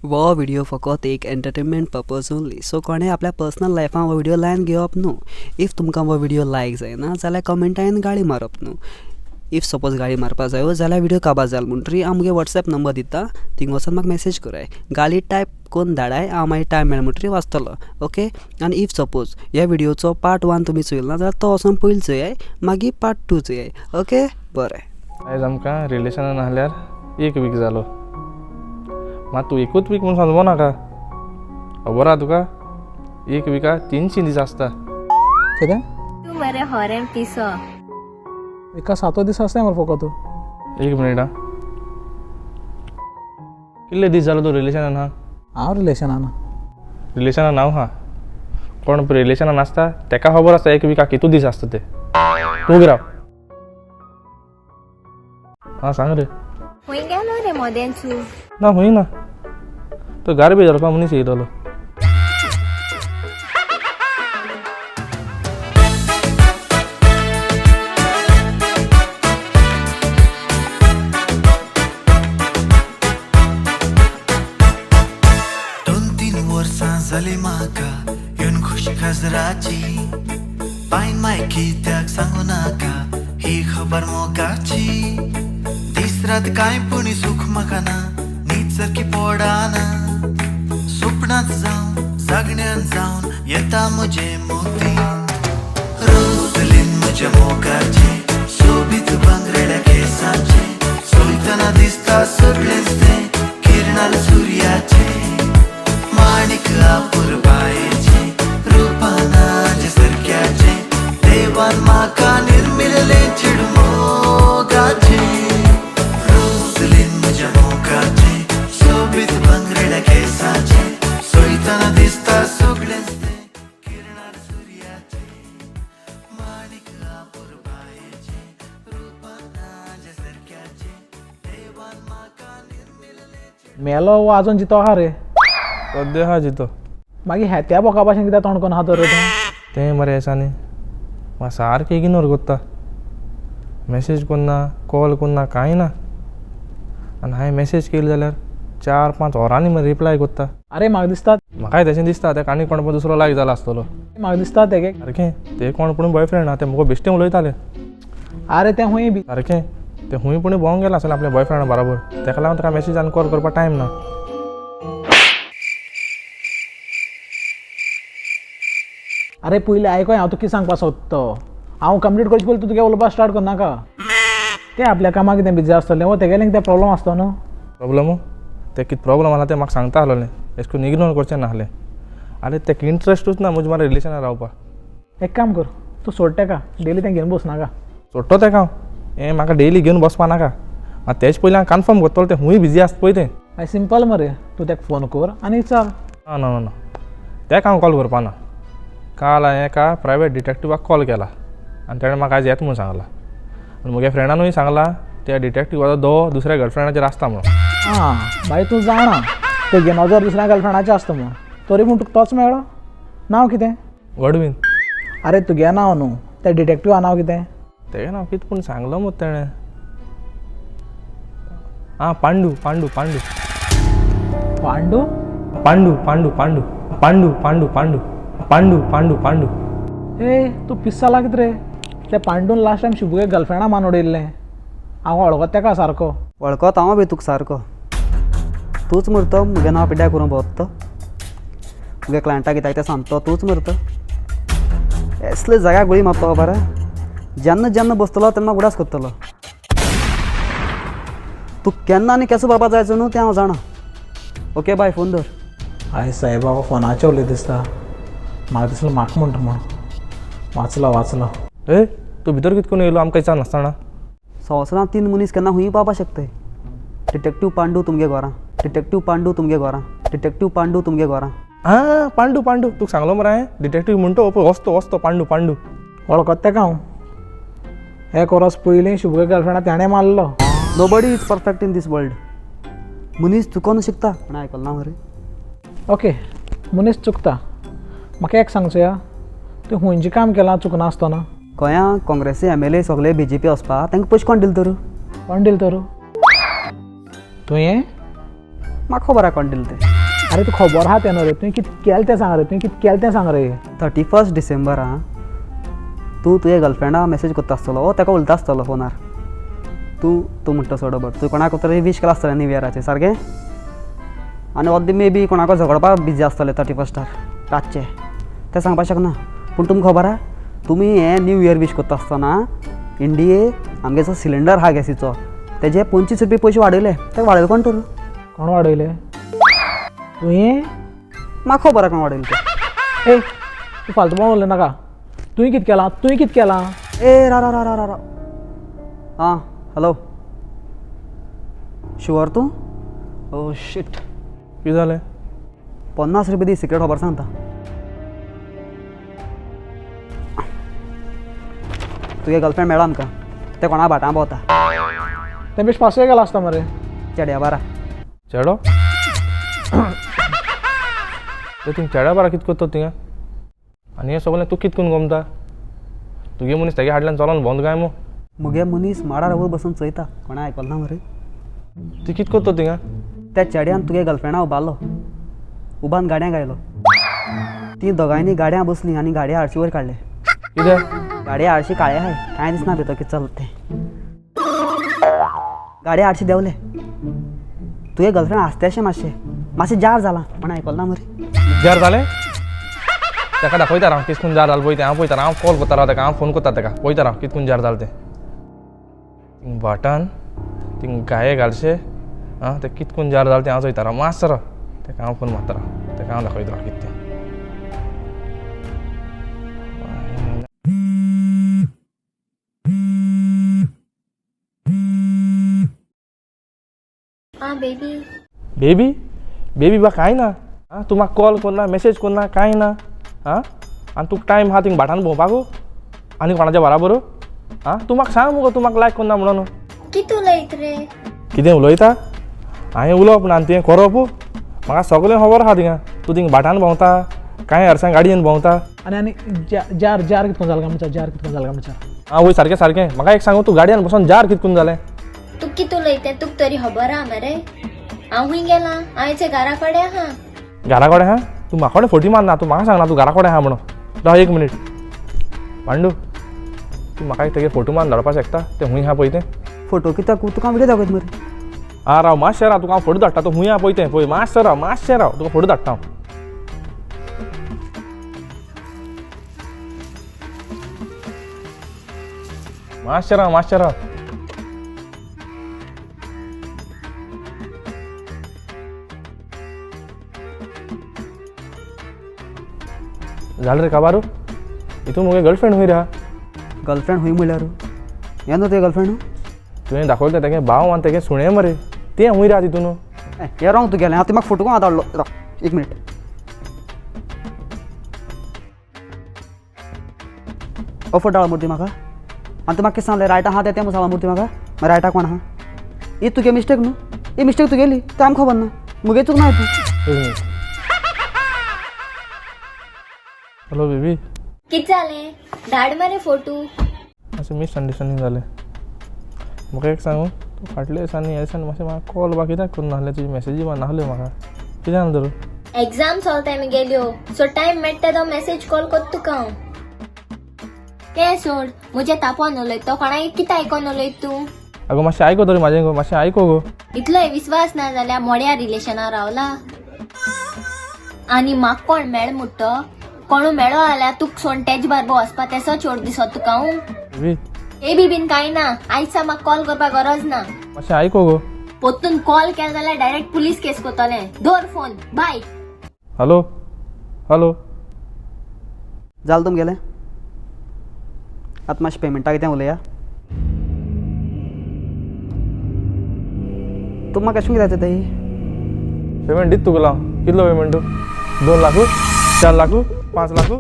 वो व्हिडिओ फकत एक एंटरटेनमेंट पर्पज ओनली. सो कोणें आपल्या पर्सनल लायफान वो व्हिडिओ लायन घेवप न्हू. इफ तुमकां वो व्हिडिओ लायक जायना जाल्यार कमेंटान गाळी मारप न्हू. इफ सपोज गाळी मारपा जायो जाल्यार व्हिडिओ काबार जाल म्हणटरी आमगे WhatsApp नंबर दिता, थिंग वचून म्हाका मेसेज कराय, गाळी टायप करून धाडाय, हांव मागीर टायम मेळ्ळा म्हणटरी वाचतलो. ओके. आनी इफ सपोज ह्या व्हिडिओचो पार्ट 1 तुमी चोयलना जाल्यार तो वचून पयलीं चोयाय, मागीर पार्ट 2 चोयाय. ओके बरें. आयज आमकां रिलेशनान आहल्यार 1 वीक जालो. मात तूं एकूच वीक म्हणून समजो नाका. खबर आहा तुका 1 विका 300 दीस आसता. कितें तूं मरे होरें पिसो. एका 7 दीस आसता मरे फकत. 1 मिनीट आं. कितले दीस जालो तूं रिलेशनान आहा? हांव रिलेशनान. रिलेशनान हांव आहा. कोण रिलेशनान आसता तेका खबर आसता 1 विका कितू दीस आसता ते. तूं गिराव. हां सांग रे. खूंय गेलो रे मोदें तूं? ना हूंय ना. तो गार्बेज घालपा मनीस येयलोलो. जाली म्हाका येवन खुश गजराची पायन माय कित्याक सांगू नाका ही खबर मोगाची. दीस रात कांय पुणी सुख म्हाका ना, न्हीद सारकी पडाना. स्वप्नांत जावन जागण्यान जावन येता म्हजे मोती. रोजलीन म्हज्या मोगाचे सोबीत भांगरेड्या केसाचे, सोयतना दिसता सगळेंच तें किरणार सुर्याचे. माणिक आपुर बायेचे रूपानाचे सारक्याचे, देवान म्हाका निर्मिल्ले चिडमोगाचे. रोजलीन म्हज्या मोगाचे सोबीत भांगरेड्या केसाचे, सोयतना दिसता सगळेंच तें किरणार सुर्याचे. माणिक आपुर बायेचे रूपानाचे सारक्याचे, देवान म्हाका निर्मिल्ले. मेलो वो आजून जितो आहा रे. सद्या हा जितो. मागीर त्या बोका भाशेन कित्याक तोंड करून आहा तर रे तूं? तें मरे आसा न्ही. म्हाका सारकें इग्नोर कोत्ता. मेसेज कोन्ना, कॉल कोन्ना, कांय ना. आनी हांवें मेसेज केली जाल्यार 4-5 वरांनी मरे रिप्लाय कोत्ता. अरे म्हाका दिसता म्हाकाय तशें दिसता तेका आनी कोण दुसरो लायक जालो आसतलो. म्हाका दिसता तेगे. सारकें ते कोण पूण बॉयफ्रेंड आहा ते मुगो बेश्टें उलयताले. अरे तें हूंय बी. सारकें ते हूंय पूण भोंवंक गेला आसलें आपल्या बॉयफ्रेंडा बराबर. तेका लागून तेका मेसेज आनी कॉल करपाक टायम ना. अरे पयलीं आयकोय हांव तुका कितें सांगपाक सोदतो. हांव कंप्लीट करचे पयलीं तूं तुगे उलोवपाक स्टार्ट करनाका. तें आपल्या कामाक कितें बिजी आसतलें वो तेगेलें कितें प्रॉब्लम आसतो न्हू. प्रॉब्लमू ते कितें प्रॉब्लम आहा तें म्हाका सांगता आसलोलें. अशें करून इग्नोर करचें नासलें. आरे तेका इंट्रस्टूच ना म्हज्या मार रिलेशनान रावपाक. एक काम कर, तूं सोड तेका, डेली तें घेवन बस नाका. सोडटो तेका हांव. हें म्हाका डेली घेवन बसपा नाका. तेच पयलीं हांव कन्फर्म करतलो तें हूंय बिजी आसता पळय तें. आय सिंपल मरे, तूं तेका फोन कर आनी विचार. ना ना ना तेका हांव कॉल करपा ना. काल हांवें एका प्रायवेट डिटेक्टिवाक कॉल केला आनी तेणें म्हाका आयज येता म्हूण सांगला. आनी म्हज्या फ्रेंडानूय सांगला त्या डिटेक्टिवाचो दो दुसऱ्या गर्लफ्रेंडाचेर आसता म्हणून. हां बाय तूं जाणा तेगे नजर दुसऱ्या गर्लफ्रेंडाचें आसता म्हणून. तरी पूण तुका तोच मेळ्ळो. नांव कितें? वडवीन. अरे तुगे नांव न्हू, त्या डिटेक्टिवा नांव कितें? तेगे नांव कितें पूण सांगलो मत तेणें. आं पांडू पांडू पांडू पांडू. पांडू पांडू पांडू पांडू पांडू पांडू पांडू पांडू पांडू. ए तूं पिस्साला कितें रे? त्या पांडून लास्ट टायम शुभगे गर्लफ्रेंडा मान उडयल्लें. हांव वळखता तेका सारको. वळखत हांव बी तुका सारको. तूंच मरतो म्हजें नांव पिड्ड्यार करून भोंवता. तुगे क्लायंटाक कित्याक तें सांगतो तूंच मरता. असले जाग्यार गुळी मारता बरें. जेन्ना जेन्ना बसतलो तेन्ना उडास करतलो. तूं केन्ना आनी केसो बाबा जायचो न्हू तें हांव जाणा. ओके बाय फोन दवर. आयज सायबा फोनाचेर उलय दिसता. म्हाका दिसलो म्हाका म्हणटा म्हूण. वाचलो. ए तूं भितर कितें करून येयलो आमकां विचार नासतना? संवसारांत 3 मनीस केन्ना खूंय पावपाक शकताय. डिटेक्टीव पांडू तुमगे घरां. डिटेक्टीव पांडू तुमगे घरां. डिटेक्टीव पांडू तुमगे घरां. हां पांडू पांडू तुका सांगलो मरे हांवें. डिटेक्टीव म्हणटो पळय वचतो पांडू पांडू. वळखता तेका हांव. एक वरस पयलीं शुभगे गर्लफ्रेंडा तेणें मारलो. Nobody is perfect in this world. मनीस चुकोवन शिकता पूण आयकलो ना मरे. ओके मनीस चुकता. म्हाका एक सांगचो या, तूं हुंयचें काम केलां चुकना आसतना. गोंयांत काँग्रेसी MLA सगळे BJP वचपा तांकां पयशे कोण दिले तर? कोण दिले तर? तुवें? म्हाका खबर आहा कोण दिले ते. अरे तू खबर आहा तेन्ना रे, तुवें कितें केलें तें सांग रे, तुवें कितें केलें तें सांग रे. 31 डिसेंबरा तूं तुजे गर्लफ्रेंडा मेसेज करता आसतलो वो ताका उलयता आसतलो फोनार. तूं म्हणटा सोड बट तूं कोणाक तरी विश केला आसतलें न्यू इयराचें सारकें. आनी अर्दी मे बी कोणाको झगडपाक बिजी आसतलें 31स्टार रातचें तें सांगपाक शकना. पूण तुमकां खबर आहा तुमी हें न्यू इयर विश करता आसतना इंडियेक आमगे जो सिलिंडर आहा गॅसीचो तेजे 25 रुपया पयशे वाडयले. ते वाडयले कोण तर कोण वाडयलें तुवें? म्हाका खबर आहा कोण वाडयले ते. ए तूं फालतूपण उलय नाका. तुवें कितें केलां? ए रा रा रा रा रा आं हॅलो शुअर तूं? ओ शिट कितें जालें? 50 रुपया दी सिक्रेट खबर सांगता. तुगे गर्लफ्रेंड मेळ्ळो आमकां ते कोणा भाटां भोंवता तें बेश पासय गेला आसता मरे. चेड्या बारा. चेडो ते थिंग चेड्या बारा कितें करता थिंगा? आनी हें सगळें तूं कितें करून गमता? तुगे मनीस तेगे हाडल्यान चलोन भोंवता काय मो? मुगे मनीस माडार वयर बसून चयता कोणा आयकलो ना मरे. ती कितें करता थिंगा? त्या चेड्यान तुगे गर्लफ्रेंडा उबारलो उबान गाड्यांक आयलो. ती दोगांयनी गाड्यां बसलीं आनी गाडये आरशी वयर काडले. कितें? गाडये आरशी काळे आहाय कांय दिसना भितर कितें चलता तें. गाडये आरशी देंवले. तुगे गर्लफ्रेंड आसतेशें मातशें जार जाला कोण आयकलो ना मरे. जार जालें? ताका दाखयता हांव कितें करून जार जालें पळय तें. हांव पळयता हांव कॉल करता राव ताका. हांव फोन करता ताका पळयता राव कितें करून जार जालें तें. थिंग भाटान थिंग गाये घालशे आं तें कितें करून जार जालें तें हांव चोयता राव. मातसो राव ताका हांव फोन मारता राव. ताका हांव दाखयता राव कितें तें. हाँ बेबी. बेबी बेबी बा कांय ना. आं तूं म्हाका कॉल करना मेसेज करना कांय ना. आं आनी तुका टायम आहा थिंग भाटान भोंवपाकू आनी कोणाच्या बराबर? आं तूं म्हाका सांग मुगो तूं म्हाका लायक करना म्हणून. कितें उलयत रे? कितें उलयता? हांवें उलोवप ना आनी तुवें करप? म्हाका सगळें खबर आहा थिंगा. तूं थिंग भाटान भोंवता कांय हरसां गाडयेन भोंवता. आनी जार कितें करून जालें काय म्हणटा. आं वय सारकें म्हाका एक सांगू तूं गाडयेन बसून जार कितें करून जालें? तू कितें उलयता तुका तरी खबर आहा मरे? हांव खूंय गेलां? हांव हेचे घरा कडेन आहा. घरा कडेन आहा? तूं म्हाका कडेन फोटी मारना. तूं म्हाका सांगना तूं घरा कडेन आहा म्हणून. राव एक मिनीट पांडू तूं म्हाका एक तेगे फोटो मारून धाडपाक शकता? तें खूंय आहा पळय तें. फोटो कित्याक तुका व्हिडियो दाखयत मरे. आं राव मातशें राव तुका हांव फोटो धाडटा. तूं खूंय आहा पळय तें पळय. मातशें राव तुका फोटो धाडटा हांव. मातशें राव जालें रे काबारू. हितून मुगे गर्लफ्रेंड खूंय रे आहा? गर्लफ्रेंड हूंय म्हणल्यार हें न्हू तुवें गर्लफ्रेंड. तुवें दाखयलें तेगे भाव आनी तेगे सुणें मरे तें खूंय रे आहा तितून. हें रॉंग तूं गेलें. हांव तुका फोटो कोण धाडलो राव एक मिनीट. हो फोटो धाड मुर्ती म्हाका. आनी तूं म्हाका कितें सांगलें रायटा आहा तें सांगला मुर्ती म्हाका. मागीर रायटा कोण आहा? ही तुगे मिस्टेक न्हू. ही मिस्टेक तुगेली तें आमकां खबर ना. मुगे चूक ना तूं. Hello baby. कितें जालें? धाड मरे फोटो. मातशें मिसअंडरस्टँडींग जालें. म्हाका एक सांगू तूं फाटल्या दिसांनी ह्या दिसांनी मातशें म्हाका कॉल बा कित्याक करून नासलें? तुजी मॅसेजी बा नासल्यो म्हाका. कितें जालें तर? एग्जाम चलताय मी गेल्यो सो टायम मेळटा तो मेसेज कॉल करता तुका हांव. तें सोड म्हजें तापोन उलयत तो कोणाक कितें आयकोन उलयत तूं? आगो मातशें आयको तरी म्हाजें गो. मातशें आयको गो. इतलोय विश्वास ना जाल्यार मोड्या रिलेशनां रावला. आनी म्हाका कोण मेळ म्हणटा कोणू मेळो जाल्यार तुका सोड तेज बरोबर वचपा तेसो चोड दिसत तुका हांव. बेबी ए बीन कांय ना. आयज म्हाका कॉल करपाक गरज ना. मातशें आयको गो. पोत्तून कॉल केलो जाल्यार डायरेक्ट पुलीस केस करतलें. दवर फोन बाय. हॅलो जालें तुमगेलें. आतां मातशें पेमेंटा कितें उलया. तूं म्हाका अशें कितें जाता पेमेंट दित तुका लाव. कितलो पेमेंट? 2 लाख 4 लाख 5 लाख